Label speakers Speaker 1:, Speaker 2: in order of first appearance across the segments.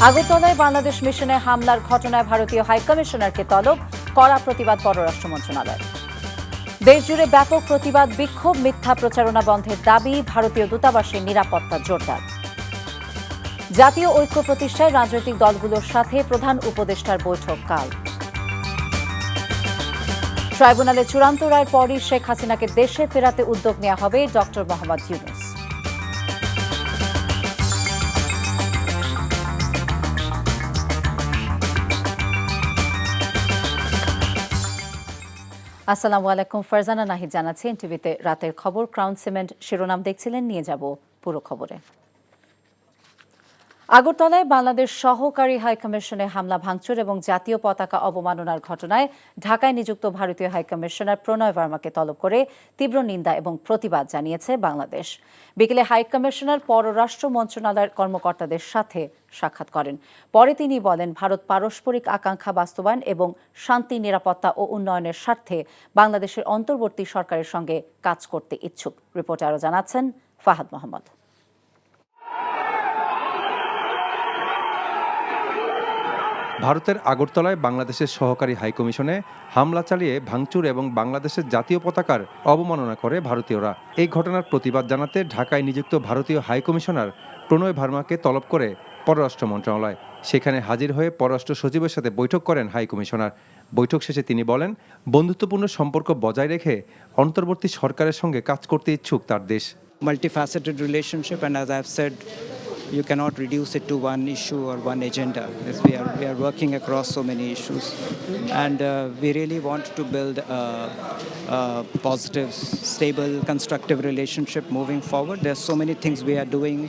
Speaker 1: আগরতলায় বাংলাদেশ মিশনে হামলার ঘটনায় ভারতীয় হাইকমিশনারকে তলব, কড়া প্রতিবাদ পররাষ্ট্র মন্ত্রণালয়। দেশজুড়ে ব্যাপক প্রতিবাদ, বিক্ষোভ, মিথ্যা প্রচারণা বন্ধের দাবি, ভারতীয় দূতাবাসের নিরাপত্তা জোরদার। জাতীয় ঐক্য প্রতিষ্ঠায় রাজনৈতিক দলগুলোর সাথে প্রধান উপদেষ্টার বৈঠক কাল। ট্রাইব্যুনালে চূড়ান্ত রায়ের পরই শেখ হাসিনাকে দেশে ফেরাতে উদ্যোগ নেওয়া হবে ডক্টর মোহাম্মদ ইউনূস। আসসালামু আলাইকুম, ফারজানা নাহিদ জানাচ্ছি এনটিভিতে রাতের খবর। ক্রাউন সিমেন্ট শিরোনাম দেখছিলেন, নিয়ে যাব পুরো খবরে। আগরতলায় বাংলাদেশ সহকারী হাইকমিশনে হামলা ভাঙচুর এবং জাতীয় পতাকা অবমাননার ঘটনায় ঢাকায় নিযুক্ত ভারতীয় হাইকমিশনার প্রণয় ভার্মাকে তলব করে তীব্র নিন্দা এবং প্রতিবাদ জানিয়েছে বাংলাদেশ। বিকেলে হাইকমিশনার পররাষ্ট্র মন্ত্রণালয়ের কর্মকর্তাদের সাথে সাক্ষাৎ করেন। পরে তিনি বলেন, ভারত পারস্পরিক আকাঙ্ক্ষা বাস্তবায়ন এবং শান্তি, নিরাপত্তা ও উন্নয়নের স্বার্থে বাংলাদেশের অন্তর্বর্তী সরকারের সঙ্গে কাজ করতে ইচ্ছুক। রিপোর্টে আরও জানাচ্ছেন ফাহাদ মোহাম্মদ।
Speaker 2: ভারতের আগরতলায় বাংলাদেশের সহকারী হাইকমিশনে হামলা চালিয়ে ভাঙচুর এবং বাংলাদেশের জাতীয় পতাকার অবমাননা করে ভারতীয়রা। এই ঘটনার প্রতিবাদ জানাতে ঢাকায় নিযুক্ত ভারতীয় হাইকমিশনার প্রণয় ভার্মাকে তলব করে পররাষ্ট্র মন্ত্রণালয়। সেখানে হাজির হয়ে পররাষ্ট্র সচিবের সাথে বৈঠক করেন হাইকমিশনার। বৈঠক শেষে তিনি বলেন, বন্ধুত্বপূর্ণ সম্পর্ক বজায় রেখে অন্তর্বর্তী সরকারের সঙ্গে কাজ করতে ইচ্ছুক তার দেশ।
Speaker 3: Multifaceted relationship, and as I've said, you cannot reduce it to one issue or one agenda. As we are working across so many issues, and we really want to build a positive, stable, constructive relationship moving forward. There are so many things we are doing.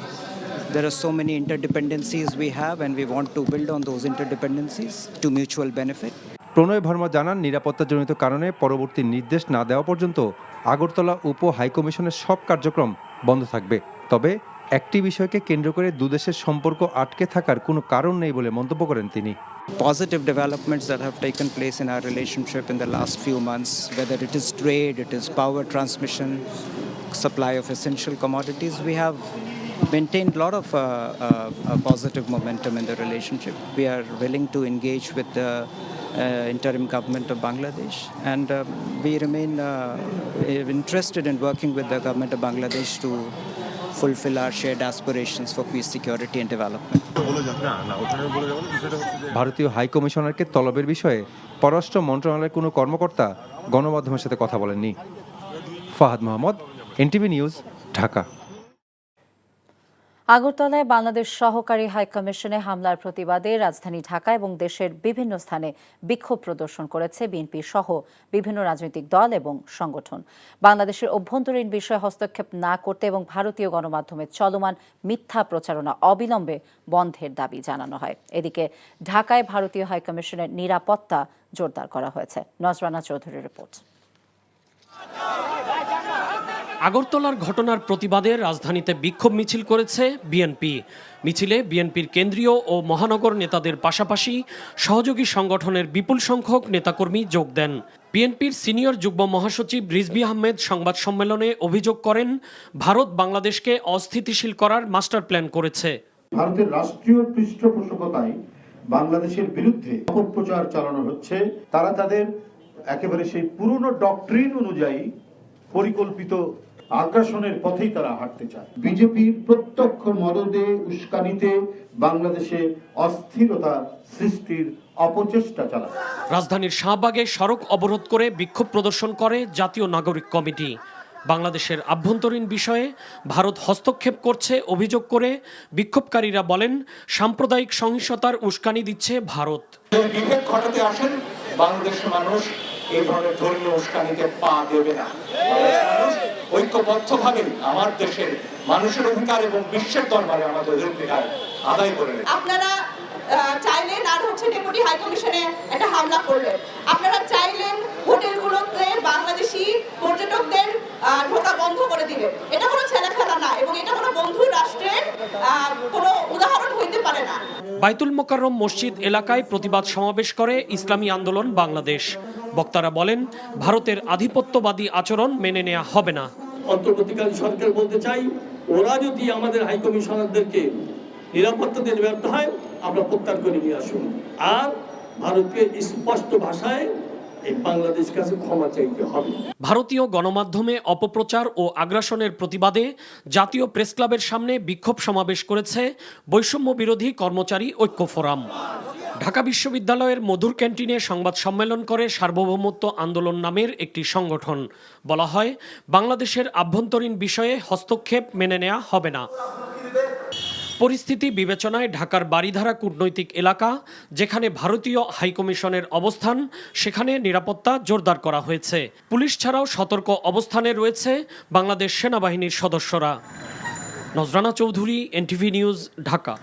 Speaker 3: There are so many interdependencies we have, and we want to build on those interdependencies to mutual benefit.
Speaker 2: প্রণয় ভার্মা জানান, নিরাপত্তাজনিত কারণে পরবর্তী নির্দেশ না দেওয়া পর্যন্ত আগরতলা উপ হাইকমিশনের সব কার্যক্রম বন্ধ থাকবে। তবে একটি বিষয়কে কেন্দ্র করে দুদেশের সম্পর্ক আটকে থাকার কোনো কারণ নেই বলে মন্তব্য করেন তিনি।
Speaker 3: Positive developments that have taken place in our relationship in the last few months, whether it is trade, it is power transmission, supply of essential commodities, we have maintained a lot of positive momentum in the relationship. We are willing to engage with the interim government of Bangladesh, and we remain interested in working with the government of Bangladesh to fulfill our shared aspirations for peace, security and development.
Speaker 2: ভারতীয় হাইকমিশনারকে তলবের বিষয়ে পররাষ্ট্র মন্ত্রণালয়ের কোনো কর্মকর্তা গণমাধ্যমের সাথে কথা বলেননি। Fahad Mohammad, NTV news, Dhaka.
Speaker 1: আগরতলায় বাংলাদেশ সহকারী হাইকমিশনে হামলার প্রতিবাদে রাজধানী ঢাকা এবং দেশের বিভিন্ন স্থানে বিক্ষোভ প্রদর্শন করেছে বিএনপি সহ বিভিন্ন রাজনৈতিক দল এবং সংগঠন। বাংলাদেশের অভ্যন্তরীণ বিষয়ে হস্তক্ষেপ না করতে এবং ভারতীয় গণমাধ্যমে চলমান মিথ্যা প্রচারণা অবিলম্বে বন্ধের দাবি জানানো হয়। এদিকে ঢাকায় ভারতীয় হাইকমিশনের নিরাপত্তা জোরদার করা হয়েছে। নজরানা চৌধুরীর রিপোর্ট।
Speaker 4: আগরতলার ঘটনার প্রতিবাদে রাজধানীতে বিক্ষোভ মিছিল করেছে বিএনপি। মিছিলে বিএনপির কেন্দ্রীয় ও মহানগর নেতাদের পাশাপাশি সহযোগী সংগঠনের বিপুল সংখ্যক নেতাকর্মী যোগ দেন। বিএনপির সিনিয়র যুগ্ম মহাসচিব রিজভী আহমেদ সংবাদ সম্মেলনে অভিযোগ করেন, ভারত বাংলাদেশকে অস্থিতিশীল করার মাস্টার প্ল্যান করেছে।
Speaker 5: ভারতের রাষ্ট্রীয় পৃষ্ঠপোষকতায় বাংলাদেশের বিরুদ্ধে অপপ্রচার চালানো হচ্ছে। তারা তাদের একেবারে সেই পুরনো ডক্ট্রিন অনুযায়ী পরিকল্পিত আগ্রাসনের পথেই তারা হাঁটতে চায়। বিজেপির প্রত্যক্ষ মদদে, উস্কানিতে বাংলাদেশে অস্থিরতা সৃষ্টির অপচেষ্টা চালায়।
Speaker 4: রাজধানীর শাহবাগে সড়ক অবরোধ করে বিক্ষোভ প্রদর্শন করে জাতীয় নাগরিক কমিটি। বাংলাদেশের আভ্যন্তরীণ বিষয়ে ভারত হস্তক্ষেপ করছে অভিযোগ করে বিক্ষোভকারীরা বলেন, সাম্প্রদায়িক সহিংসতার উস্কানি দিচ্ছে ভারত।
Speaker 6: বিভেদ ঘটাতে আসেন বাংলাদেশের মানুষ এই ধরনের ধর্মীয় উস্কানিতে পা দেবে না। ঐক্যবদ্ধভাবে আমার দেশের মানুষের অধিকার এবং বিশ্বের দরবারে আমাদের অধিকার আদায় করে নেন।
Speaker 7: আপনারা চাইলেন আর ডেপুটি হাইকমিশনে একটা হামলা করলেন। আপনারা চাইলেন হোটেলগুলোতে বাংলাদেশি পর্যটকদের ঢোকা বন্ধ করে দিবেন। এটা কোনো ছেলেখেলা না এবং এটা কোনো বন্ধু রাষ্ট্রের কোনো উদাহরণ হইতে পারে না।
Speaker 4: বাইতুল মোকাররম মসজিদ এলাকায় প্রতিবাদ সমাবেশ করে ইসলামী আন্দোলন বাংলাদেশ। বক্তারা বলেন, ভারতের আধিপত্যবাদী আচরণ মেনে নেওয়া হবে না।
Speaker 8: অন্তর্বর্তীকালীন সরকার বলতে চাই, ওরা যদি আমাদের হাইকমিশনারদেরকে নিরাপত্তা দিতে ব্যর্থ হয়, আমরা প্রত্যাহার করে নিয়ে আসুন। আর ভারতকে স্পষ্ট ভাষায় এই বাংলাদেশ কাছে ক্ষমা চাইতে হবে।
Speaker 4: ভারতীয় গণমাধ্যমে অপপ্রচার ও আগ্রাসনের প্রতিবাদে জাতীয় প্রেস ক্লাবের সামনে বিক্ষোভ সমাবেশ করেছে বৈষম্য বিরোধী কর্মচারী ঐক্য ফোরাম। ঢাকা বিশ্ববিদ্যালয়ের মধুর ক্যান্টিনে সংবাদ সম্মেলন করে সার্বভৌমত্ব আন্দোলন নামের একটি সংগঠন। বলা হয়, বাংলাদেশের আভ্যন্তরীণ বিষয়ে হস্তক্ষেপ মেনে নেওয়া হবে না। পরিস্থিতি বিবেচনায় ঢাকার বারিধারা কূটনৈতিক এলাকা, যেখানে ভারতীয় হাইকমিশনের অবস্থান, সেখানে নিরাপত্তা জোরদার করা হয়েছে। পুলিশ ছাড়াও সতর্ক অবস্থানে রয়েছে বাংলাদেশ সেনাবাহিনীর সদস্যরা। নজরানা চৌধুরী, এনটিভি নিউজ, ঢাকা।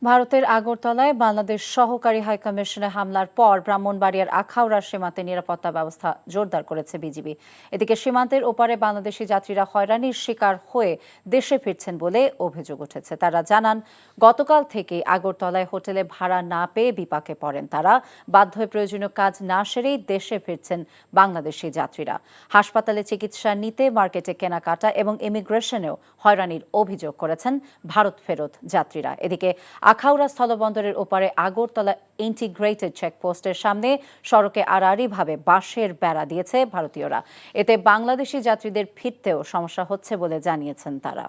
Speaker 1: ভারতের আগরতলায় বাংলাদেশ সহকারী হাইকমিশনে হামলার পর ব্রাহ্মণবাড়িয়ার আখাউড়া সীমান্তে নিরাপত্তা ব্যবস্থা জোরদার করেছে বিজিবি। এদিকে সীমান্তের ওপারে বাংলাদেশি যাত্রীরা হয়রানির শিকার হয়ে দেশে ফিরছেন বলে অভিযোগ উঠেছে। তারা জানান, গতকাল থেকে আগরতলায় হোটেলে ভাড়া না পেয়ে বিপাকে পড়েন তারা। বাধ্য হয়ে প্রয়োজনীয় কাজ না সেরেই দেশে ফিরছেন বাংলাদেশি যাত্রীরা। হাসপাতালে চিকিৎসা নিতে, মার্কেটে কেনাকাটা এবং ইমিগ্রেশনেও হয়রানির অভিযোগ করেছেন ভারত ফেরত যাত্রীরা। এদিকে আখাউড়া স্থলবন্দরের ওপারে আগরতলা ইন্টিগ্রেটেড চেকপোস্টের সামনে সড়কে আড়াআড়িভাবে বাঁশের বেড়া দিয়েছে ভারতীয়রা। এতে বাংলাদেশি যাত্রীদের ফিরতেও সমস্যা হচ্ছে বলে জানিয়েছেন তারা।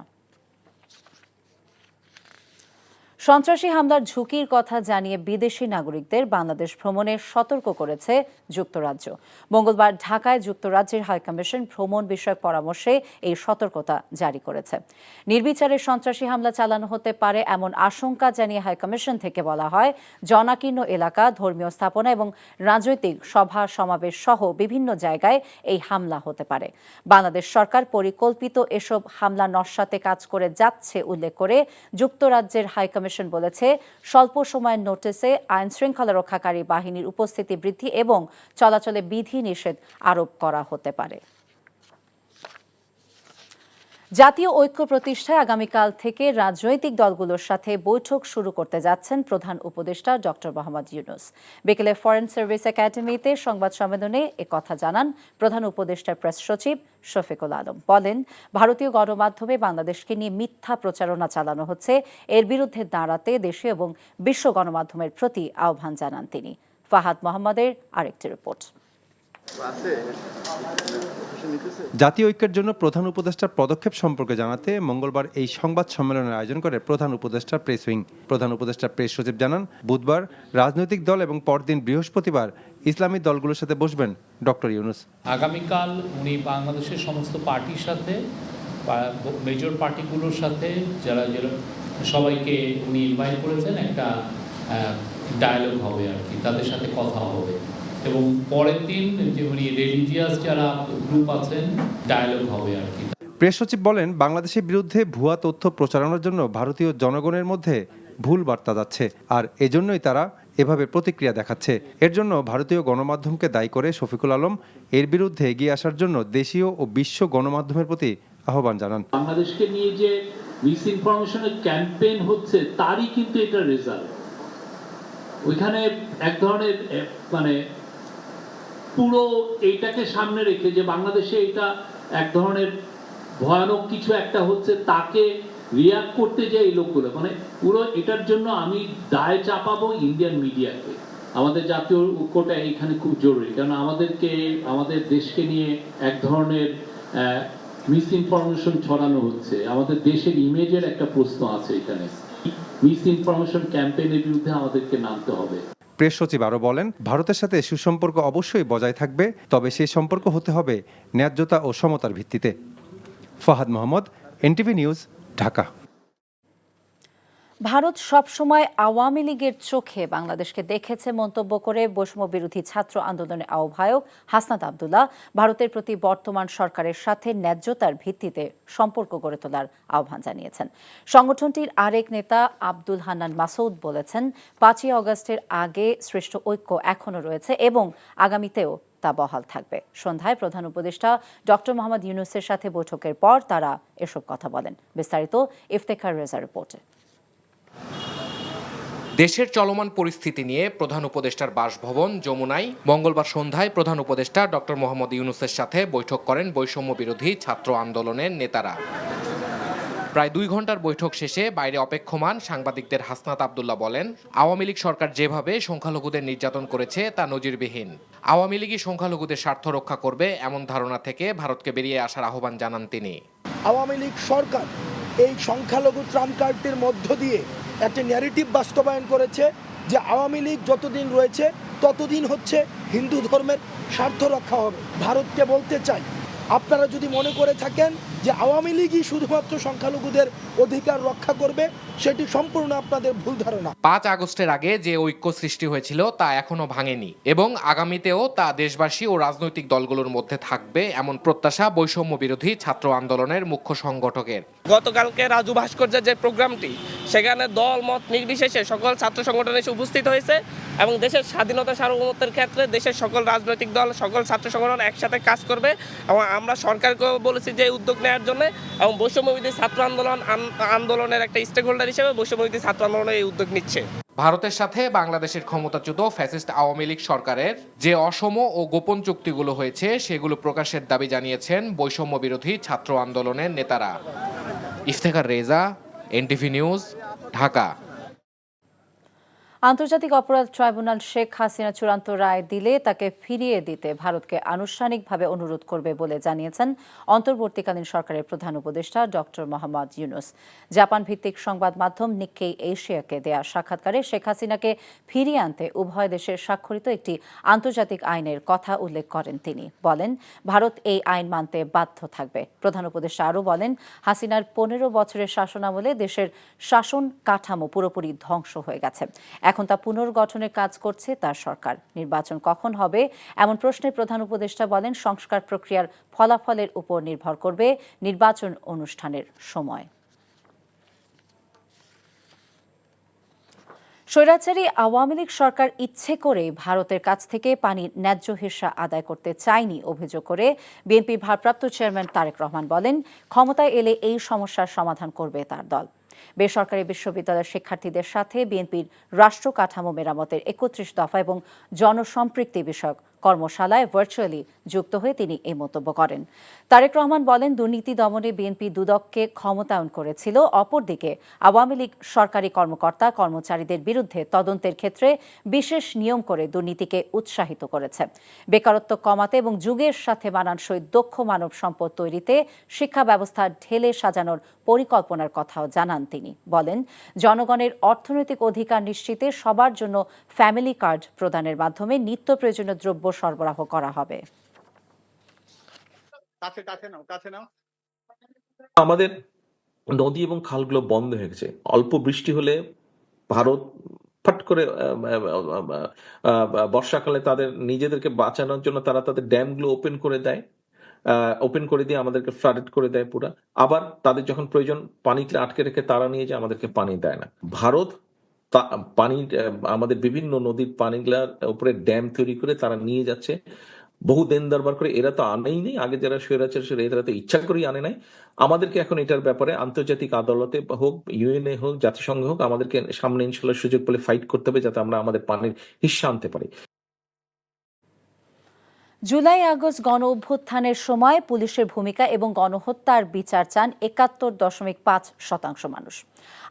Speaker 1: সন্ত্রাসী হামলার ঝুঁকির কথা জানিয়ে বিদেশি নাগরিকদের বাংলাদেশ ভ্রমণে সতর্ক করেছে যুক্তরাজ্য। মঙ্গলবার ঢাকায় যুক্তরাজ্যের হাইকমিশন ভ্রমণ বিষয়ক পরামর্শে এই সতর্কতা জারি করেছে। নির্বিচারে সন্ত্রাসী হামলা চালানো হতে পারে এমন আশঙ্কা জানিয়ে হাইকমিশন থেকে বলা হয়, জনাকীর্ণ এলাকা, ধর্মীয় স্থাপনা এবং রাজনৈতিক সভা সমাবেশ সহ বিভিন্ন জায়গায় এই হামলা হতে পারে। বাংলাদেশ সরকার পরিকল্পিত এসব হামলা নস্যাতে কাজ করে যাচ্ছে উল্লেখ করে যুক্তরাজ্যের হাইকমিশন বলেছে, স্বল্প সময়ের নোটিসে আইন শৃঙ্খলা রক্ষাকারী বাহিনীর উপস্থিতি বৃদ্ধি এবং চলাচলে বিধি নিষেধ আরোপ করা হতে পারে। জাতীয় ঐক্য প্রতিষ্ঠায় আগামীকাল থেকে রাজনৈতিক দলগুলোর সাথে বৈঠক শুরু করতে যাচ্ছেন প্রধান উপদেষ্টা ডক্টর মোহাম্মদ ইউনূস। বিকেলে ফরেন সার্ভিস একাডেমিতে সংবাদ সম্মেলনে একথা জানান প্রধান উপদেষ্টার প্রেস সচিব শফিকুল আলম। বলেন, ভারতীয় গণমাধ্যমে বাংলাদেশকে নিয়ে মিথ্যা প্রচারণা চালানো হচ্ছে। এর বিরুদ্ধে দাঁড়াতে দেশীয় এবং বিশ্ব গণমাধ্যমের প্রতি আহ্বান জানান তিনি। ফাহাদ মোহাম্মদের আরেকটি রিপোর্ট।
Speaker 2: জাতীয় ঐক্যের জন্য প্রধান উপদেষ্টার পদক্ষেপ সম্পর্কে জানাতে মঙ্গলবার এই সংবাদ সম্মেলনের আয়োজন করে প্রধান উপদেষ্টার প্রেস উইং। প্রধান উপদেষ্টার প্রেস সচিব জানান, বুধবার রাজনৈতিক দল এবং পরদিন বৃহস্পতিবার ইসলামী দলগুলোর সাথে বসবেন ডক্টর ইউনূস।
Speaker 9: আগামীকাল উনি বাংলাদেশের সমস্ত পার্টির সাথে, মেজর পার্টিগুলোর সাথে যারা সবাইকে উনি ইনভাইট করেছেন, একটা ডায়ালগ হবে আর কি, তাদের সাথে কথা হবে। এবং পরের দিন যে উনি রিলিজিয়াস যারা গ্রুপ আছেন, ডায়ালগ হবে আর কি।
Speaker 2: প্রেস সচিব বলেন, বাংলাদেশের বিরুদ্ধে ভুয়া তথ্য প্রচারণার জন্য ভারতীয় জনগণের মধ্যে ভুল বার্তা যাচ্ছে, আর এজন্যই তারা এভাবে প্রতিক্রিয়া দেখাচ্ছে। এর জন্য ভারতীয় গণমাধ্যমকে দায়ী করে শফিকুল আলম এর বিরুদ্ধে এগিয়ে আসার জন্য দেশীয় ও বিশ্ব গণমাধ্যমের প্রতি আহ্বান জানান।
Speaker 9: বাংলাদেশকে নিয়ে যে মিস ইনফরমেশনের ক্যাম্পেইন হচ্ছে, তারই কিন্তু এটা রেজাল্ট। ওইখানে এক ধরনের মানে পুরো এইটাকে সামনে রেখে যে বাংলাদেশে এটা এক ধরনের ভয়ানক কিছু একটা হচ্ছে, তাকে রিয়াক্ট করতে যায় এই লোকগুলো। মানে পুরো এটার জন্য আমি দায় চাপাবো ইন্ডিয়ান মিডিয়াকে। আমাদের জাতীয় ঐক্যটা এখানে খুব জরুরি, কারণ আমাদের দেশকে নিয়ে এক ধরনের মিস ইনফরমেশন ছড়ানো হচ্ছে। আমাদের দেশের ইমেজের একটা প্রশ্ন আছে এখানে। মিস ইনফরমেশন ক্যাম্পেইনের বিরুদ্ধে আমাদেরকে নামতে হবে।
Speaker 2: প্রেস সচিব আরও বলেন, ভারতের সাথে সুসম্পর্ক অবশ্যই বজায় থাকবে, তবে সেই সম্পর্ক হতে হবে ন্যায্যতা ও সমতার ভিত্তিতে। Fahad Mohammad, NTV news, Dhaka.
Speaker 1: ভারত সবসময় আওয়ামী লীগের চোখে বাংলাদেশকে দেখেছে মন্তব্য করে বৈষম্য বিরোধী ছাত্র আন্দোলনের আহ্বায়ক হাসনাত আবদুল্লাহ ভারতের প্রতি বর্তমান সরকারের সাথে ন্যায্যতার ভিত্তিতে সম্পর্ক গড়ে তোলার আহ্বান জানিয়েছেন। সংগঠনটির আরেক নেতা আব্দুল হান্নান মাসুদ বলেছেন, 5ই আগস্টের আগে সৃষ্ট ঐক্য এখনও রয়েছে এবং আগামীতেও তা বহাল থাকবে। সন্ধ্যায় প্রধান উপদেষ্টা ডক্টর মোহাম্মদ ইউনূসের সাথে বৈঠকের পর তারা এসব কথা বলেন। বিস্তারিত ইফতেখার রেজা রিপোর্টে।
Speaker 10: দেশের চলমান পরিস্থিতি নিয়ে প্রধান উপদেষ্টার বাসভবন যমুনায় মঙ্গলবার সন্ধ্যায় প্রধান উপদেষ্টা ডক্টর মোহাম্মদ ইউনূসের সাথে বৈঠক করেন বৈষম্য বিরোধী ছাত্র আন্দোলনের নেতারা। প্রায় 2 ঘন্টার বৈঠক শেষে বাইরে অপেক্ষমান সাংবাদিকদের হাসনাত আব্দুল্লাহ বলেন, আওয়ামী লীগ সরকার যেভাবে সংখ্যালঘুদের নির্যাতন করেছে তা নজিরবিহীন। আওয়ামী লীগই সংখ্যালঘুদের স্বার্থ রক্ষা করবে এমন ধারণা থেকে ভারতকে বেরিয়ে আসার আহ্বান জানান তিনি।
Speaker 11: আওয়ামী লীগ সরকার এই সংখ্যালঘু ট্রাম্প কার্ডটির মধ্য দিয়ে একটা ন্যারেটিভ বাস্তবায়ন করেছে যে আওয়ামী লীগ যতদিন রয়েছে ততদিন হচ্ছে হিন্দু ধর্মের স্বার্থ রক্ষা হবে। ভারতকে বলতে চাই, আপনারা যদি মনে করে থাকেন যে আওয়ামী লীগই শুধুমাত্র সংখ্যালঘুদের অধিকার রক্ষা করবে, সেটি সম্পূর্ণ আপনাদের ভুল ধারণা।
Speaker 10: 5 আগস্টের আগে যে ঐক্য সৃষ্টি হয়েছিল তা এখনো ভাঙেনি এবং আগামীতেও তা দেশবাসী ও রাজনৈতিক দলগুলোর মধ্যে থাকবে এমন প্রত্যাশা বৈষম্য বিরোধী ছাত্র আন্দোলনের মুখ্য সংগঠকের।
Speaker 12: গতকালকে রাজু ভাস্কর্যের যে প্রোগ্রামটি, সেখানে দল মত নির্বিশেষে সকল ছাত্র সংগঠন এসে উপস্থিত হয়েছে এবং দেশের স্বাধীনতা সার্বভৌমত্বের ক্ষেত্রে দেশের সকল রাজনৈতিক দল, সকল ছাত্র সংগঠন একসাথে কাজ করবে এবং আমরা সরকারকেও বলেছি যে উদ্যোগ নেওয়ার জন্য এবং বৈষম্যবিরোধী ছাত্র আন্দোলনের একটা স্টেক হোল্ডার হিসেবে বৈষম্যবিরোধী ছাত্র আন্দোলন এই উদ্যোগ নিচ্ছে।
Speaker 10: ভারতের সাথে বাংলাদেশের ক্ষমতাচ্যুত ফ্যাসিস্ট আওয়ামী লীগ সরকারের যে অসম ও গোপন চুক্তিগুলো হয়েছে সেগুলো প্রকাশের দাবি জানিয়েছেন বৈষম্য বিরোধী ছাত্র আন্দোলনের নেতারা। Iftekhar Reza, NTV news, Dhaka.
Speaker 1: আন্তর্জাতিক অপরাধ ট্রাইব্যুনাল শেখ হাসিনা চূড়ান্ত রায় দিলে তাকে ফিরিয়ে দিতে ভারতকে আনুষ্ঠানিকভাবে অনুরোধ করবে বলে জানিয়েছেন অন্তর্বর্তীকালীন সরকারের প্রধান উপদেষ্টা ডক্টর মোহাম্মদ ইউনুস। জাপান ভিত্তিক সংবাদ মাধ্যম নিক্কেই এশিয়াকে দেয়া সাক্ষাৎকারে শেখ হাসিনাকে ফিরিয়ে আনতে উভয় দেশের স্বাক্ষরিত একটি আন্তর্জাতিক আইনের কথা উল্লেখ করেন তিনি। বলেন, ভারত এই আইন মানতে বাধ্য থাকবে। প্রধান উপদেষ্টা আরও বলেন, হাসিনার 15 বছরের শাসনামলে দেশের শাসন কাঠামো পুরোপুরি ধ্বংস হয়ে গেছে। এখন তা পুনর্গঠনের কাজ করছে তার সরকার। নির্বাচন কখন হবে এমন প্রশ্নে প্রধান উপদেষ্টা বলেন, সংস্কার প্রক্রিয়ার ফলাফলের উপর নির্ভর করবে নির্বাচন অনুষ্ঠানের সময়। স্বৈরাচারী আওয়ামী লীগ সরকার ইচ্ছে করে ভারতের কাছ থেকে পানির ন্যায্য হিস্সা আদায় করতে চায়নি অভিযোগ করে বিএনপির ভারপ্রাপ্ত চেয়ারম্যান তারেক রহমান বলেন, ক্ষমতায় এলে এই সমস্যার সমাধান করবে তার দল। বেসরকারি বিশ্ববিদ্যালয়ের শিক্ষার্থীদের সাথে বিএনপির রাষ্ট্র কাঠামো মেরামতের 31 দফা এবং জনসম্পৃক্তি বিষয়ক কর্মশালায় ভার্চুয়ালি যুক্ত হয়ে তিনি এই মন্তব্য করেন। তারেক রহমান বলেন, দুর্নীতি দমনে বিএনপি দুদককে ক্ষমতায়ন করেছিল, অপরদিকে আওয়ামী লীগ সরকারি কর্মকর্তা কর্মচারীদের বিরুদ্ধে তদন্তের ক্ষেত্রে বিশেষ নিয়ম করে দুর্নীতিকে উৎসাহিত করেছে। বেকারত্ব কমাতে এবং যুগের সাথে মানানসই দক্ষ মানব সম্পদ তৈরিতে শিক্ষা ব্যবস্থা ঢেলে সাজানোর পরিকল্পনার কথাও জানান তিনি। বলেন, জনগণের অর্থনৈতিক অধিকার নিশ্চিতে সবার জন্য ফ্যামিলি কার্ড প্রদানের মাধ্যমে নিত্য প্রয়োজনীয় দ্রব্য সরবরাহ করা হবে।
Speaker 13: আমাদের নদী এবং খালগুলো বন্ধ হয়ে গেছে। অল্প বৃষ্টি হলে ভারত ফট করে বর্ষাকালে তাদের নিজেদেরকে বাঁচানোর জন্য তারা তাদের ড্যামগুলো ওপেন করে দেয়, ওপেন করে দিয়ে আমাদেরকে ফ্লাডেড করে দেয় পুরা। আবার তাদের যখন প্রয়োজন পানিতে আটকে রেখে তারা নিয়ে যায়, আমাদেরকে পানি দেয় না। ভারত পানি আমাদের বিভিন্ন নদীর পানিগুলার উপরে ড্যাম তৈরি করে তারা নিয়ে যাচ্ছে, বহু দেন দরবার করে। এরা তো আনেই নেই, আগে যারা স্বৈরাচার এরা তো ইচ্ছা করেই আনে নাই। আমাদেরকে এখন এটার ব্যাপারে আন্তর্জাতিক আদালতে হোক, ইউএনএ হোক, জাতিসংঘ হোক, আমাদেরকে সামনে ইনশাল্লাহ সুযোগ পেলে ফাইট করতে হবে যাতে আমরা আমাদের পানির হিস্সা আনতে পারি।
Speaker 1: জুলাই আগস্ট গণ অভ্যুত্থানের সময় পুলিশের ভূমিকা এবং গণহত্যার বিচার চান ৭১.৫% মানুষ,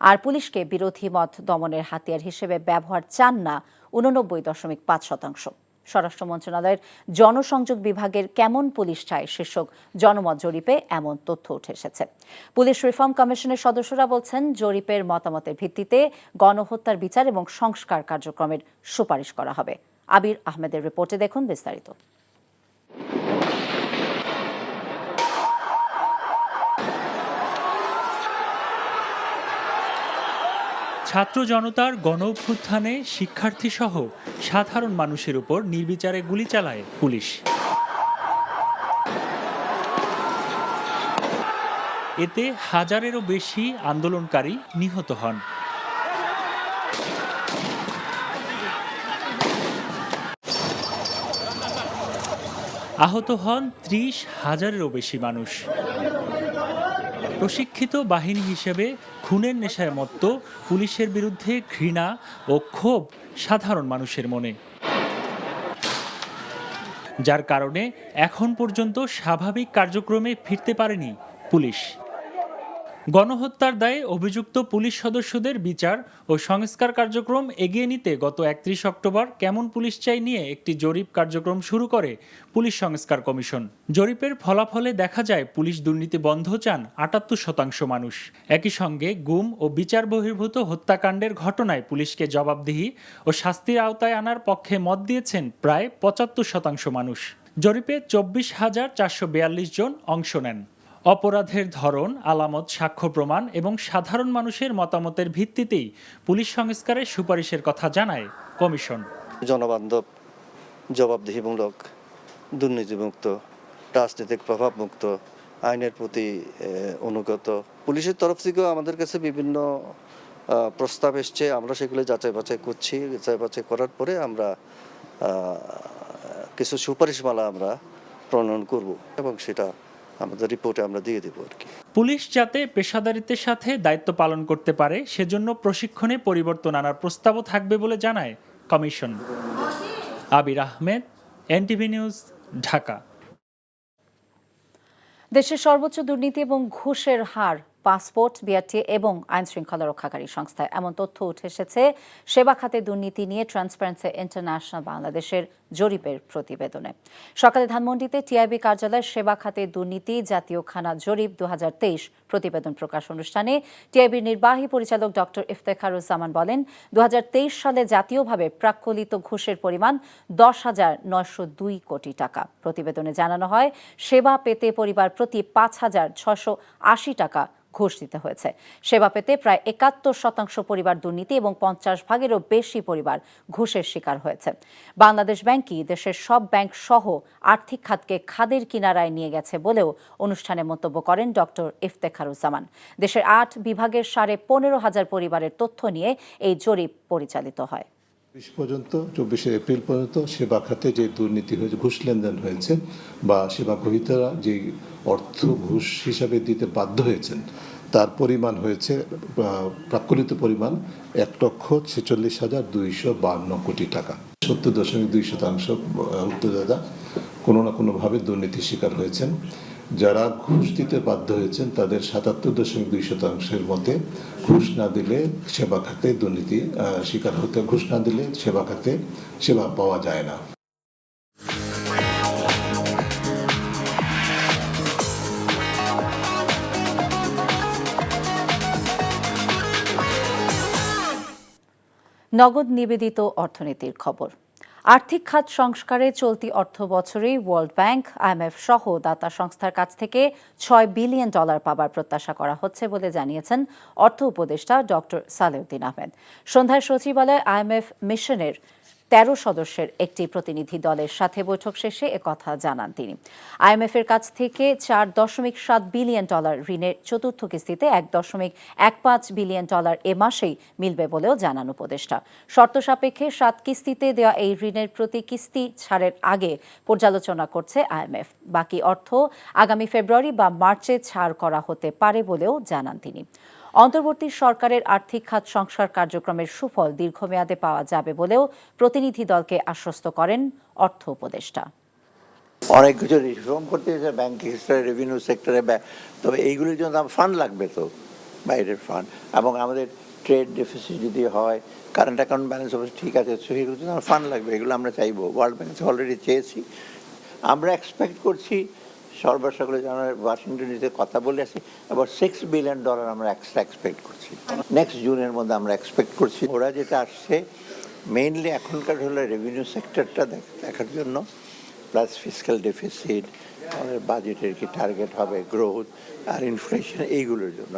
Speaker 1: আর পুলিশকে বিরোধী মত দমনের হাতিয়ার হিসেবে ব্যবহার চান না ৮৯.৫%। স্বরাষ্ট্র মন্ত্রণালয়ের জনসংযোগ বিভাগের কেমন পুলিশ চায় শীর্ষক জনমত জরিপে এমন তথ্য উঠে এসেছে। পুলিশ রিফর্ম কমিশনের সদস্যরা বলছেন, জরিপের মতামতের ভিত্তিতে গণহত্যার বিচার এবং সংস্কার কার্যক্রমের সুপারিশ করা হবে। আবির আহমেদের রিপোর্টে দেখুন বিস্তারিত।
Speaker 14: ছাত্র জনতার গণ অভ্যুত্থানে শিক্ষার্থী সহ সাধারণ মানুষের উপর নির্বিচারে গুলি চালায় পুলিশ। এতে হাজারেরও বেশি আন্দোলনকারী নিহত হন। আহত হন ৩০,০০০-এরও বেশি মানুষ। প্রশিক্ষিত বাহিনী হিসেবে খুনের নেশায় মত্ত পুলিশের বিরুদ্ধে ঘৃণা ও ক্ষোভ সাধারণ মানুষের মনে, যার কারণে এখন পর্যন্ত স্বাভাবিক কার্যক্রমে ফিরতে পারেনি পুলিশ। গণহত্যার দায়ে অভিযুক্ত পুলিশ সদস্যদের বিচার ও সংস্কার কার্যক্রম এগিয়ে নিতে গত 31 অক্টোবর কেমন পুলিশ চাই নিয়ে একটি জরিপ কার্যক্রম শুরু করে পুলিশ সংস্কার কমিশন। জরিপের ফলাফলে দেখা যায় পুলিশ দুর্নীতি বন্ধ চান 78% মানুষ। একই সঙ্গে গুম ও বিচার বহির্ভূত হত্যাকাণ্ডের ঘটনায় পুলিশকে জবাবদিহি ও শাস্তির আওতায় আনার পক্ষে মত দিয়েছেন প্রায় 75% মানুষ। জরিপে 24,442 জন অংশ নেন। অপরাধের ধরন, আলামত, সাক্ষ্য প্রমাণ এবং সাধারণ মানুষের মতামতের ভিত্তিতেই পুলিশ সংস্কারের সুপারিশের কথা জানায় কমিশন।
Speaker 15: জনবান্ধব, জবাবদিহিমূলক, দুর্নীতিমুক্ত, রাজনৈতিক প্রভাবমুক্ত, আইনের প্রতি অনুগত। পুলিশের তরফ থেকেও আমাদের কাছে বিভিন্ন প্রস্তাব এসছে, আমরা সেগুলো যাচাই বাছাই করছি। যাচাই বাছাই করার পরে আমরা কিছু সুপারিশমালা আমরা প্রণয়ন করব এবং সেটা আমাদের রিপোর্টে আমরা দিয়ে দেব আর কি।
Speaker 14: পুলিশ যাতে পেশাদারিত্বের সাথে দায়িত্ব পালন করতে পারে সেজন্য প্রশিক্ষণে পরিবর্তন আনার প্রস্তাবও থাকবে বলে জানায় কমিশন। আবির আহমেদ, এনটিভি নিউজ, ঢাকা।
Speaker 1: দেশের সর্বোচ্চ দুর্নীতি এবং ঘুষের হার পাসপোর্ট, বিআরটি এবং আইন শৃঙ্খলা রক্ষাকারী সংস্থায়, এমন তথ্য উঠে এসেছে সেবা খাতে দুর্নীতি নিয়ে ট্রান্সপারেন্সি ইন্টারন্যাশনাল বাংলাদেশের জরিপের প্রতিবেদনে। সকালে ধানমন্ডিতে টিআইবি কার্যালয়ের সেবা খাতে দুর্নীতি জাতীয় খানা জরিপ 2023 প্রতিবেদন প্রকাশ অনুষ্ঠানে টিআইবির নির্বাহী পরিচালক ডক্টর ইফতেখারুজ্জামান বলেন, 2023 সালে জাতীয়ভাবে প্রাক্কলিত ঘুষের পরিমাণ 10,902 কোটি টাকা। প্রতিবেদনে জানানো হয়, সেবা পেতে পরিবার প্রতি 5,680 টাকা ঘুষ দিতে হয়েছে। সেবা পেতে প্রায় 71% পরিবার দুর্নীতি এবং 50 ভাগেরও বেশি পরিবার ঘুষের শিকার হয়েছে। বাংলাদেশ ব্যাংকই দেশের সব ব্যাংক সহ আর্থিক খাতকে খাদের কিনারায় নিয়ে গেছে বলেও অনুষ্ঠানে মন্তব্য করেন ডক্টর ইফতেখারুজ্জামান। দেশের 8 বিভাগের 15,500 পরিবারের তথ্য নিয়ে এই জরিপ পরিচালিত হয়।
Speaker 16: 24 এপ্রিল পর্যন্ত সেবা খাতে যে দুর্নীতি হয়েছে, ঘুষ লেনদেন হয়েছে বা সেবা গ্রহীতারা যে অর্থ ঘুষ হিসাবে দিতে বাধ্য হয়েছেন তার পরিমাণ হয়েছে, প্রাক্কলিত পরিমাণ 1,46,252 কোটি টাকা। 70.2% উত্তরদাতা কোনো না কোনোভাবে দুর্নীতির শিকার হয়েছেন। যারা ঘুষ দিতে বাধ্য হয়েছেন তাদের 77.2%-এর মধ্যে ঘুষ না দিলে সেবা খাতে দুর্নীতি শিকার হতে, ঘুষ না দিলে সেবা খাতে সেবা পাওয়া যায় না।
Speaker 1: নগদ নিবেদিত অর্থনীতির খবর। আর্থিক খাত সংস্কারে চলতি অর্থ বছরেই ওয়ার্ল্ড ব্যাংক, আইএমএফ সহ দাতা সংস্থার কাছ থেকে $6 বিলিয়ন পাবার প্রত্যাশা করা হচ্ছে বলে জানিয়েছেন অর্থ উপদেষ্টা ডক্টর সালেউদ্দিন আহমেদ। সন্ধ্যায় সচিবালয়ে আইএমএফ মিশনের 13 সদস্যের একটি প্রতিনিধি দলের সাথে বৈঠক শেষে একথা জানান তিনি। আইএমএফের কাছ থেকে $4.7 বিলিয়ন ঋণের চতুর্থ কিস্তিতে $1.15 বিলিয়ন এ মাসেই মিলবে বলেও জানান উপদেষ্টা। শর্ত সাপেক্ষে 7 কিস্তিতে দেওয়া এই ঋণের প্রতি কিস্তি ছাড়ের আগে পর্যালোচনা করছে আইএমএফ। বাকি অর্থ আগামী ফেব্রুয়ারি বা মার্চে ছাড় করা হতে পারে বলেও জানান তিনি। অন্তর্বর্তী সরকারের আর্থিক খাত সংস্কার কার্যক্রমের সুফল দীর্ঘমেয়াদে পাওয়া যাবে বলেও প্রতিনিধি দলকে আশ্বস্ত করেন অর্থ উপদেষ্টা।
Speaker 17: অনেক কিছু রিফর্ম করতে হয়েছে ব্যাংকিং সেক্টরে, রেভিনিউ সেক্টরে, তবে এইগুলির জন্য ফান্ড লাগবে, তো বাইরের ফান্ড, এবং আমাদের ট্রেড ডেফিসিট যদি হয়, কারেন্ট অ্যাকাউন্ট ব্যালেন্স অবশ্য ঠিক আছে, সেগুলোর জন্য ফান্ড লাগবে। এগুলো আমরা চাইবো, ওয়ার্ল্ড ব্যাংক অলরেডি চেয়েছি। আমরা এক্সপেক্ট করছি সর্বসকলে জানার ওয়াশিংটন ডিসিতে কথা বলে আসি, আবার $6 বিলিয়ন আমরা এক্সট্রা এক্সপেক্ট করছি নেক্সট জুনের মধ্যে। আমরা এক্সপেক্ট করছি ওরা যেটা আসছে মেইনলি এখনকার হলো রেভিনিউ সেক্টরটা দেখার জন্য, প্লাস ফিসক্যাল ডেফিসিট, আমাদের বাজেটের কি টার্গেট হবে, গ্রোথ আর ইনফ্লেশন, এইগুলোর জন্য।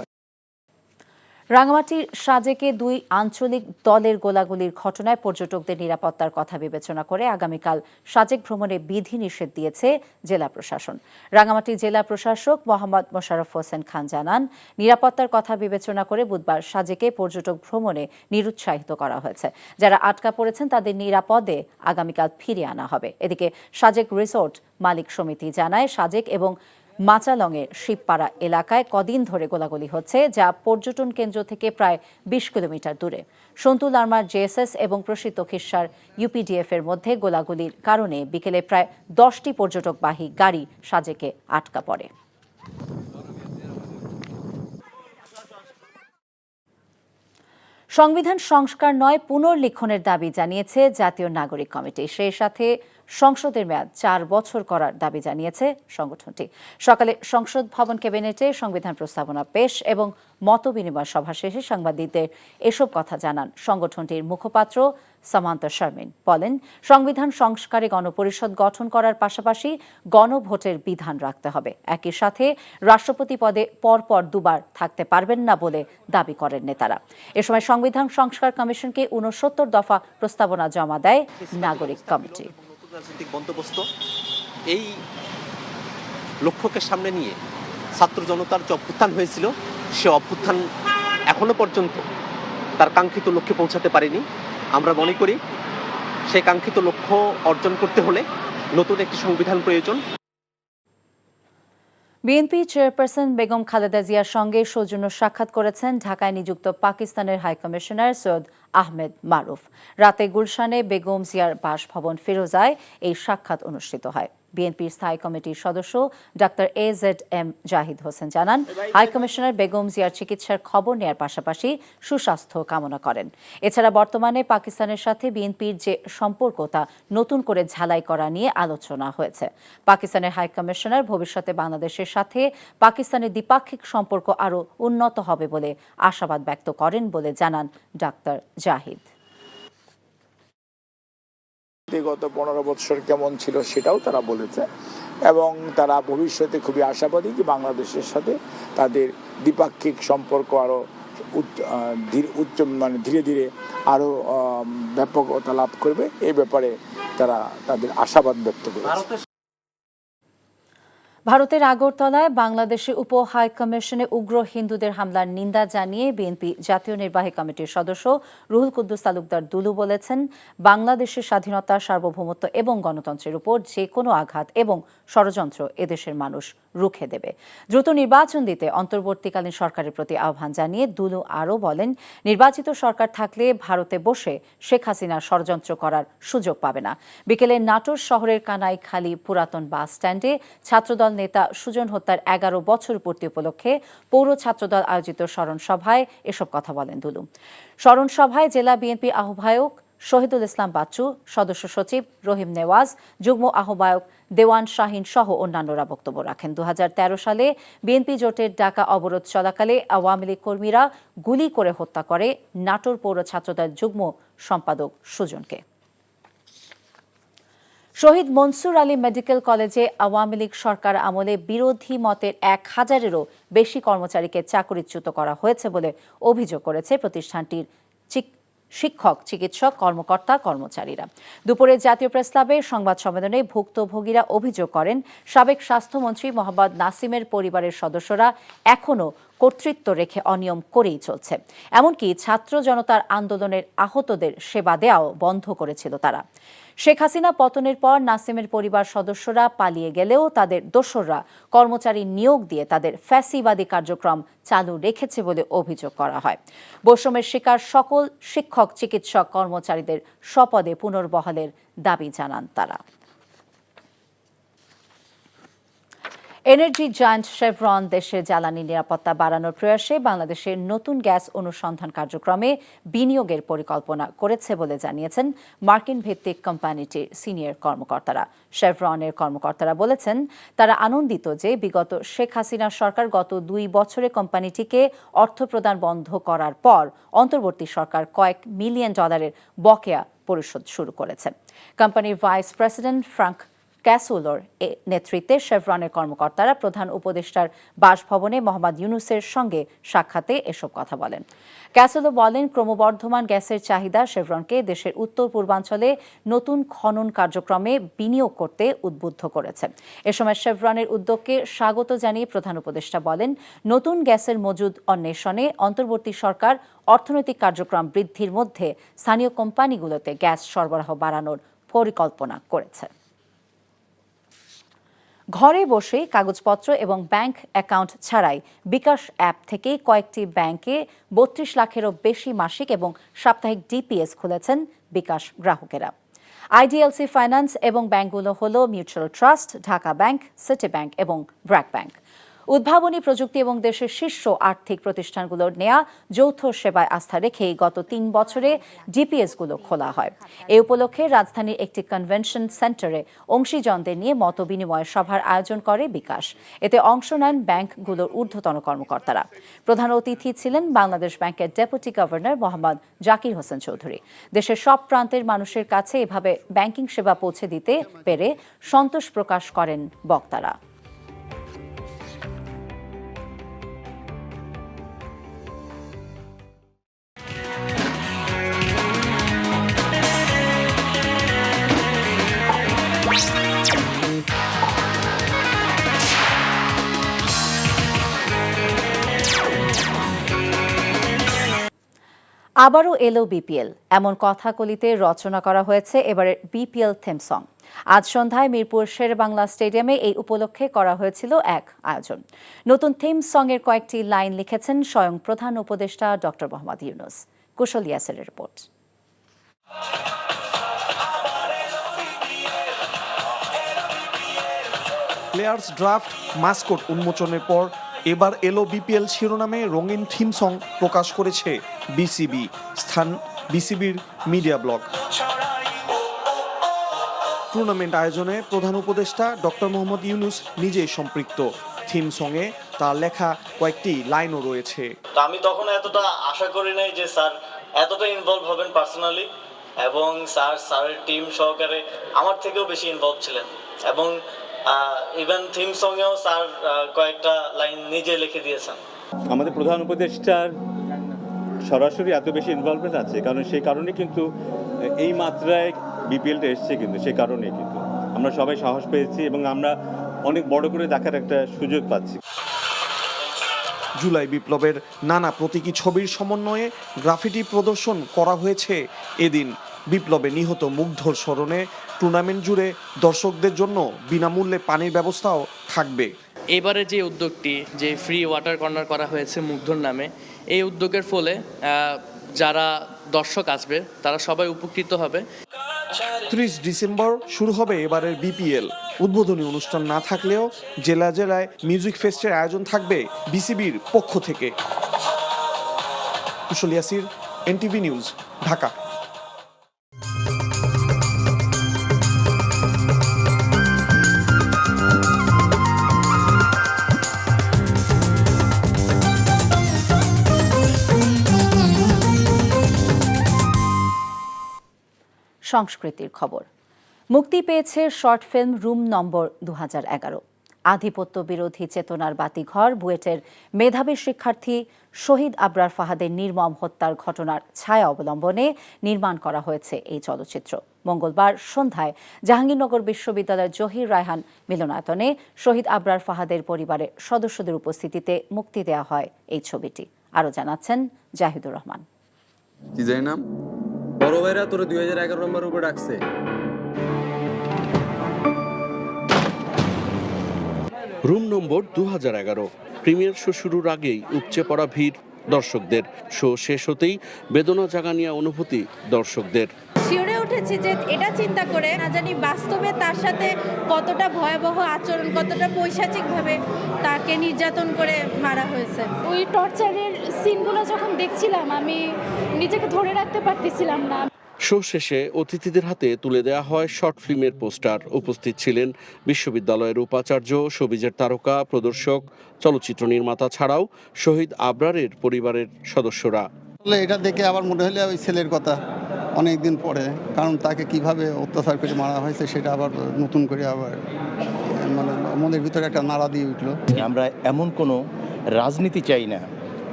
Speaker 1: রাঙামাটির সাজেকে 2 আঞ্চলিক দলের গোলাগুলির ঘটনায় পর্যটকদের নিরাপত্তার কথা বিবেচনা করে আগামীকাল সাজেক ভ্রমণে বিধিনিষেধ দিয়েছে জেলা প্রশাসন। রাঙামাটি জেলা প্রশাসক মোহাম্মদ মোশাররফ হোসেন খান জানান, নিরাপত্তার কথা বিবেচনা করে বুধবার সাজেকে পর্যটক ভ্রমণে নিরুৎসাহিত করা হয়েছে। যারা আটকা পড়েছেন তাদের নিরাপদে আগামীকাল ফিরিয়ে আনা হবে। এদিকে সাজেক রিসোর্ট মালিক সমিতি জানায়, সাজেক এবং মাচালংয়ের শিবপাড়া এলাকায় কদিন ধরে গোলাগুলি হচ্ছে, যা পর্যটন কেন্দ্র থেকে প্রায় 20 কিলোমিটার দূরে। সন্তু লার্মার জেএসএস এবং প্রসিদ্ধ খিরসার ইউপিডিএফ এর মধ্যে গোলাগুলির কারণে বিকেলে প্রায় 10টি পর্যটকবাহী গাড়ি সাজেকে আটকা পড়ে। সংবিধান সংস্কার নয় পুনর্লিখনের দাবি জানিয়েছে জাতীয় নাগরিক কমিটি। সেই সাথে সংসদের মেয়াদ 4 বছর করার দাবি জানিয়েছে সংগঠনটি। সকালে সংসদ ভবন ক্যাবিনেটে সংবিধান প্রস্তাবনা পেশ এবং মতবিনিময় সভা শেষে সাংবাদিকদের এসব কথা জানান সংগঠনটির মুখপাত্র সামান্তা শারমিন। বলেন, সংবিধান সংস্কারে গণপরিষদ গঠন করার পাশাপাশি গণভোটের বিধান রাখতে হবে। একই সাথে রাষ্ট্রপতি পদে পরপর দুবার থাকতে পারবেন না বলে দাবি করেন নেতারা। এ সময় সংবিধান সংস্কার কমিশনকে 69 দফা প্রস্তাবনা জমা দেয় নাগরিক কমিটি।
Speaker 18: রাজনৈতিক বন্দোবস্ত এই লক্ষ্যকে সামনে নিয়ে ছাত্র জনতার যে অভ্যুত্থান হয়েছিল, সে অভ্যুত্থান এখনো পর্যন্ত তার কাঙ্ক্ষিত লক্ষ্যে পৌঁছাতে পারেনি। আমরা মনে করি সেই কাঙ্ক্ষিত লক্ষ্য অর্জন করতে হলে নতুন একটি সংবিধান প্রয়োজন।
Speaker 1: বিএনপি চেয়ারপারসন বেগম খালেদা জিয়ার সঙ্গে সৌজন্য সাক্ষাৎ করেছেন ঢাকায় নিযুক্ত পাকিস্তানের হাইকমিশনার সৈয়দ আহমেদ মারুফ। রাতে গুলশানে বেগম জিয়ার বাসভবন ফিরোজায় এই সাক্ষাৎ অনুষ্ঠিত হয়। বিএনপির স্থায়ী কমিটির সদস্য ডাক্তার AZM জাহিদ হোসেন জানান, হাইকমিশনার বেগম জিয়ার চিকিৎসার খবর নেয়ার পাশাপাশি সুস্বাস্থ্য কামনা করেন। এছাড়া বর্তমানে পাকিস্তানের সাথে বিএনপির যে সম্পর্ক তা নতুন করে ঝালাই করা নিয়ে আলোচনা হয়েছে। পাকিস্তানের হাইকমিশনার ভবিষ্যতে বাংলাদেশের সাথে পাকিস্তানের দ্বিপাক্ষিক সম্পর্ক আরও উন্নত হবে বলে আশাবাদ ব্যক্ত করেন বলে জানান ডাক্তার জাহিদ।
Speaker 19: গত 15 বছর কেমন ছিল সেটাও তারা বলেছে এবং তারা ভবিষ্যতে খুবই আশাবাদী যে বাংলাদেশের সাথে তাদের দ্বিপাক্ষিক সম্পর্ক আরো ধীরে ধীরে আরো ব্যাপকতা লাভ করবে। এই ব্যাপারে তারা তাদের আশাবাদ ব্যক্ত করেছে।
Speaker 1: ভারতের আগরতলায় বাংলাদেশে উপ হাইকমিশনে উগ্র হিন্দুদের হামলার নিন্দা জানিয়ে বিএনপি জাতীয় নির্বাহী কমিটির সদস্য রুহুল কুদ্দুস তালুকদার দুলু বলেছেন, বাংলাদেশের স্বাধীনতা, সার্বভৌমত্ব এবং গণতন্ত্রের উপর যে কোনো আঘাত এবং ষড়যন্ত্র এদেশের মানুষ রুখে দেবে। দ্রুত নির্বাচন দিতে অন্তর্বর্তীকালীন সরকারের প্রতি আহ্বান জানিয়ে দুলু আরও বলেন, নির্বাচিত সরকার থাকলে ভারতে বসে শেখ হাসিনা ষড়যন্ত্র করার সুযোগ পাবে না। বিকেলে নাটোর শহরের কানাইখালী পুরাতন বাস স্ট্যান্ডে ছাত্রদল নেতা সুজন হত্যার 11 বছর পূর্তি উপলক্ষে পৌর ছাত্রদল আয়োজিত স্মরণ সভায় এসব কথা বলেন দুলু। স্মরণ সভায় জেলা বিএনপি আহ্বায়ক শহীদুল ইসলাম বাচ্চু, সদস্য সচিব রহিম নেওয়াজ, যুগ্ম আহ্বায়ক দেওয়ান শাহিন সহ অন্যান্যরা বক্তব্য রাখেন। 2013 সালে বিএনপি জোটের ডাকা অবরোধ চলাকালে আওয়ামী লীগ কর্মীরা গুলি করে হত্যা করে নাটোর পৌর ছাত্রদল যুগ্ম সম্পাদক সুজনকে। শহীদ মনসুর আলী মেডিকেল কলেজে আওয়ামী লীগ সরকার আমলে বিরোধী মতের 1000-এরও বেশি কর্মচারীকে চাকরিচ্যুত করা হয়েছে বলে অভিযোগ করেছে প্রতিষ্ঠানটির শিক্ষক, চিকিৎসক, কর্মকর্তা, কর্মচারীরা। দুপুরে জাতীয় প্রেস ক্লাবে সংবাদ সম্মেলনে ভুক্তভোগীরা অভিযোগ করেন, সাবেক স্বাস্থ্যমন্ত্রী মোহাম্মদ নাসিমের পরিবারের সদস্যরা এখনও কর্তৃত্ব রেখে অনিয়ম করেই চলছে। এমনকি ছাত্র জনতার আন্দোলনের আহতদের সেবা দেওয়াও বন্ধ করেছিল তারা। শেখ হাসিনা পতনের পর নাসিমের পরিবার সদস্যরা পালিয়ে গেলেও তাদের দোসররা কর্মচারী নিয়োগ দিয়ে তাদের ফ্যাসিবাদী কার্যক্রম চালু রেখেছে বলে অভিযোগ করা হয়। বৈষম্যের শিকার সকল শিক্ষক, চিকিৎসক, কর্মচারীদের স্বপদে পুনর্বহালের দাবি জানান তারা। এনার্জি জায়ান্ট শেভরন দেশের জ্বালানি নিরাপত্তা বাড়ানোর প্রয়াসে বাংলাদেশের নতুন গ্যাস অনুসন্ধান কার্যক্রমে বিনিয়োগের পরিকল্পনা করেছে বলে জানিয়েছেন মার্কিন ভিত্তিক কোম্পানিটির সিনিয়র কর্মকর্তারা। শেভরনের কর্মকর্তারা বলেছেন, তারা আনন্দিত যে বিগত শেখ হাসিনা সরকার গত 2 বছরে কোম্পানিটিকে অর্থ প্রদান বন্ধ করার পর অন্তর্বর্তী সরকার কয়েক মিলিয়ন ডলারের বকেয়া পরিশোধ শুরু করেছে। কোম্পানির ভাইস প্রেসিডেন্ট ফ্রাঙ্ক ক্যাসুলোর নেতৃত্বে শেভরনের কর্মকর্তারা প্রধান উপদেষ্টার বাসভবনে মোহাম্মদ ইউনুসের সঙ্গে সাক্ষাতে এসব কথা বলেন। ক্যাসুলো বলেন, ক্রমবর্ধমান গ্যাসের চাহিদা শেভরনকে দেশের উত্তর পূর্বাঞ্চলে নতুন খনন কার্যক্রমে বিনিয়োগ করতে উদ্বুদ্ধ করেছে। এ সময় শেভরনের উদ্যোগকে স্বাগত জানিয়ে প্রধান উপদেষ্টা বলেন, নতুন গ্যাসের মজুদ অন্বেষণে অন্তর্বর্তী সরকার অর্থনৈতিক কার্যক্রম বৃদ্ধির মধ্যে স্থানীয় কোম্পানিগুলোতে গ্যাস সরবরাহ বাড়ানোর পরিকল্পনা করেছে। ঘরে বসে কাগজপত্র এবং ব্যাংক অ্যাকাউন্ট ছাড়াই বিকাশ অ্যাপ থেকে কয়েকটি ব্যাংকে 32 লাখেরও বেশি মাসিক এবং সাপ্তাহিক ডিপিএস খুলেছেন বিকাশ গ্রাহকেরা। আইডিএলসি ফাইন্যান্স এবং ব্যাংকগুলো হল mutual trust, Dhaka bank, city bank এবং ব্র্যাক ব্যাংক। উদ্ভাবনী প্রযুক্তি এবং দেশের শীর্ষ আর্থিক প্রতিষ্ঠানগুলোর নেয়া যৌথ সেবায় আস্থা রেখেই গত ৩ বছরে ডিপিএসগুলো খোলা হয়। এই উপলক্ষে রাজধানীর একটি কনভেনশন সেন্টারে অংশীজনদের নিয়ে মতবিনিময় সভার আয়োজন করে বিকাশ। এতে অংশ নেন ব্যাংকগুলোর ঊর্ধ্বতন কর্মকর্তারা। প্রধান অতিথি ছিলেন বাংলাদেশ ব্যাংকের ডেপুটি গভর্নর মোহাম্মদ জাকির হোসেন চৌধুরী। দেশের সব প্রান্তের মানুষের কাছে এভাবে ব্যাংকিং সেবা পৌঁছে দিতে পেরে সন্তোষ প্রকাশ করেন বক্তারা। আবারও এলো বিপিএল, এমন কথাকলিতে রচনা করা হয়েছে এবারের বিপিএল থিম সং। আজ সন্ধ্যায় মিরপুর শেরেবাংলা স্টেডিয়ামে এই উপলক্ষে করা হয়েছিল এক আয়োজন। নতুন থিম সঙের কয়েকটি লাইন লিখেছেন স্বয়ং প্রধান উপদেষ্টা ডক্টর মোহাম্মদ ইউনূস। কুশল ইয়াসেরের রিপোর্ট।
Speaker 20: প্লেয়ার্স ড্রাফট মাস্কট উন্মোচনের পর এবার এলো বিপিএল শিরোনামে রঙিন থিম সং প্রকাশ করেছে বিসিবি। স্থান বিসিবির মিডিয়া ব্লগ। টুর্নামেন্ট আয়োজনে প্রধান উপদেষ্টা ডক্টর মোহাম্মদ ইউনূস নিজেই সম্পৃক্ত। থিম সঙ্গে তার লেখা কয়েকটি লাইনও রয়েছে।
Speaker 21: আমি তখন এতটা আশা করি নাই যে স্যার এতটা ইনভলভ হবেন পার্সোনালি, এবং স্যারের টিম সহকারে আমার থেকেও বেশি ইনভলভ ছিলেন, এবং ইভেন থিম সঙ্গেও স্যার কয়েকটা লাইন নিজে লিখে দিয়েছেন।
Speaker 22: আমাদের প্রধান উপদেষ্টার সরাসরি এত বেশি ইনভলভমেন্ট আছে, কারণ সেই কারণে কিন্তু এই মাত্রায় বিপিএলটা এসছে, কিন্তু সেই কারণে কিন্তু আমরা সবাই সাহস পেয়েছি এবং আমরা অনেক বড় করে দেখার একটা সুযোগ পাচ্ছি।
Speaker 20: জুলাই বিপ্লবের নানা প্রতীকী ছবির সমন্বয়ে গ্রাফিটি প্রদর্শন করা হয়েছে এদিন। বিপ্লবে নিহত মুগ্ধর স্মরণে টুর্নামেন্ট জুড়ে দর্শকদের জন্য বিনামূল্যে পানির ব্যবস্থাও থাকবে।
Speaker 23: এবারে যে উদ্যোগটি, যে ফ্রি ওয়াটার কর্নার করা হয়েছে মুগ্ধর নামে, এই উদ্যোগের ফলে যারা দর্শক আসবে তারা সবাই উপকৃত হবে।
Speaker 20: 30 ডিসেম্বর শুরু হবে এবারের বিপিএল। উদ্বোধনী অনুষ্ঠান না থাকলেও জেলা জেলায় মিউজিক ফেস্টের আয়োজন থাকবে বিসিবির পক্ষ থেকে। কুশল ইয়াসির, এনটিভি নিউজ, ঢাকা।
Speaker 1: সংস্কৃতির খবর। মুক্তি পেয়েছে শর্ট ফিল্ম রুম নম্বর 2011। আধিপত্য বিরোধী চেতনার বাতিঘর বুয়েটের মেধাবী শিক্ষার্থী শহীদ আবরার ফাহাদের নির্মম হত্যার ঘটনার ছায়া অবলম্বনে নির্মাণ করা হয়েছে এই চলচ্চিত্র। মঙ্গলবার সন্ধ্যায় জাহাঙ্গীরনগর বিশ্ববিদ্যালয়ের জহির রায়হান মিলনায়তনে শহীদ আবরার ফাহাদের পরিবারের সদস্যদের উপস্থিতিতে মুক্তি দেওয়া হয় এই ছবিটি। আরও জানাচ্ছেন জাহিদুর রহমান।
Speaker 24: কি জানি নাম, বড় ভাইরা তোর 2011 নম্বর উপরে ডাকছে।
Speaker 25: রুম নম্বর 2011 প্রিমিয়ার শো শুরুর আগেই উপচে পড়া ভিড় দর্শকদের। শো শেষ হতেই বেদনা জাগানিয়া অনুভূতি দর্শকদের।
Speaker 26: শিউরে উঠেছি যে এটা চিন্তা করে না জানি বাস্তবে তার সাথে কতটা ভয়াবহ আচরণ, কতটা পৈশাচিকভাবে তাকে নির্যাতন করে মারা হয়েছে।
Speaker 27: ওই টর্চারের সিনগুলো যখন দেখছিলাম আমি নিজেকে ধরে রাখতে পারতেছিলাম না।
Speaker 25: শো শেষে অতিথিদের হাতে তুলে দেওয়া হয় শর্ট ফিল্মের পোস্টার। উপস্থিত ছিলেন বিশ্ববিদ্যালয়ের উপাচার্য, শোবিজের তারকা, প্রদর্শক, চলচ্চিত্র নির্মাতা ছাড়াও শহীদ আবরারের পরিবারের সদস্যরা।
Speaker 28: এটা দেখে আবার মনে হলে ওই ছেলের কথা অনেক দিন পরে, কারণ তাকে কিভাবে অত্যাচার করে মারা হয়েছে সেটা আবার নতুন করে আবার মানে মনের ভিতরে একটা নাড়া দিয়ে উঠলো।
Speaker 29: আমরা এমন কোনো রাজনীতি চাই না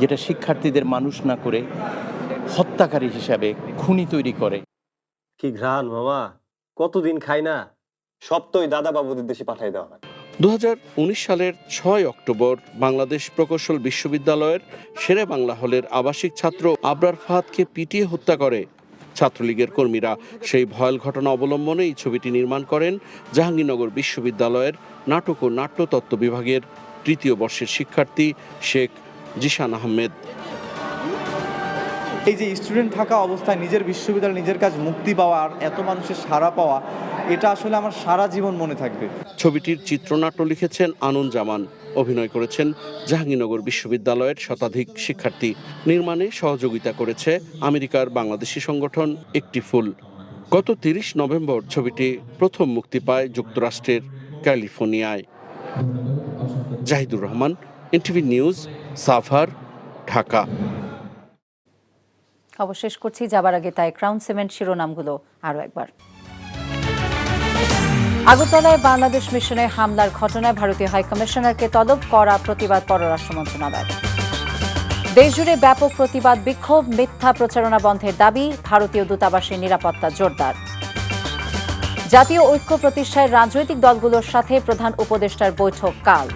Speaker 29: যেটা শিক্ষার্থীদের মানুষ না করে হত্যাকারী হিসাবে খুনি তৈরি করে।
Speaker 30: কি ঘ্রাণ মামা, কতদিন খাই না, সব তো ওই দাদা বাবুদের দেশে পাঠিয়ে দেওয়া হয়।
Speaker 25: 2019 সালের 6 অক্টোবর বাংলাদেশ প্রকৌশল বিশ্ববিদ্যালয়ের শেরে বাংলা হলের আবাসিক ছাত্র আবরার ফাহাদকে পিটিয়ে হত্যা করে ছাত্রলীগের কর্মীরা। সেই ভয়াল ঘটনা অবলম্বনে এই ছবিটি নির্মাণ করেন জাহাঙ্গীরনগর বিশ্ববিদ্যালয়ের নাটক ও নাট্যতত্ত্ব বিভাগের 3য় বর্ষের শিক্ষার্থী শেখ জিশান আহমেদ।
Speaker 31: এই যে স্টুডেন্ট থাকা অবস্থায় নিজের বিশ্ববিদ্যালয় নিজের কাজ মুক্তি পাওয়া আর এত মানুষের সাড়া পাওয়া,
Speaker 2: এটা আসলে আমার সারা জীবন মনে থাকবে।
Speaker 25: ছবিটির চিত্রনাট্য লিখেছেন আনন্দ জামান, অভিনয় করেছেন জাহাঙ্গীরনগর বিশ্ববিদ্যালয়ের শতাধিক শিক্ষার্থী। নির্মাণে সহযোগিতা করেছে আমেরিকার বাংলাদেশি সংগঠন একটি ফুল। গত 30 নভেম্বর ছবিটি প্রথম মুক্তি পায় যুক্তরাষ্ট্রের ক্যালিফোর্নিয়ায়। Zahidur Rahman, NTV news, Savar, Dhaka.
Speaker 1: অবশেষ করছি, যাবার আগে তাই ক্রাউন সিমেন্ট শিরোনামগুলো আরও একবার। আগরতলায় বাংলাদেশ মিশনে হামলার ঘটনায় ভারতীয় হাইকমিশনারকে তলব, করা প্রতিবাদ পররাষ্ট্র মন্ত্রণালয়। দেশজুড়ে ব্যাপক প্রতিবাদ বিক্ষোভ, মিথ্যা প্রচারণা বন্ধের দাবি, ভারতীয় দূতাবাসের নিরাপত্তা জোরদার। জাতীয় ঐক্য প্রতিষ্ঠায় রাজনৈতিক দলগুলোর সাথে প্রধান উপদেষ্টার বৈঠক কাল।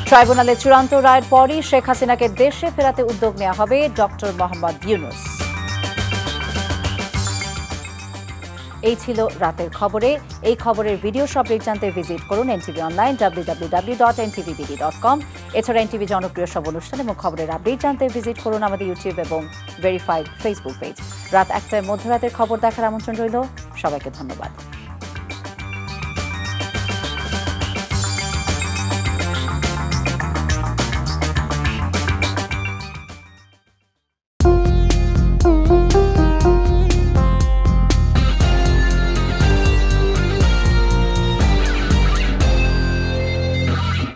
Speaker 1: ট্রাইব্যুনালে চূড়ান্ত রায়ের পরই শেখ হাসিনাকে দেশে ফেরাতে উদ্যোগ নেওয়া হবে, ডক্টর মোহাম্মদ ইউনূস। এই ছিল রাতের খবরে। এই খবরের ভিডিও আপডেট জানতে ভিজিট করুন এনটিভি অনলাইন www.ntvbd.com। এছাড়া এনটিভি জনপ্রিয় সব অনুষ্ঠান এবং খবরের আপডেট জানতে ভিজিট করুন আমাদের ইউটিউব এবং ভেরিফাইড ফেসবুক পেজ। রাত 1টায় মধ্যরাতের খবর দেখার আমন্ত্রণ রইল। সবাইকে ধন্যবাদ।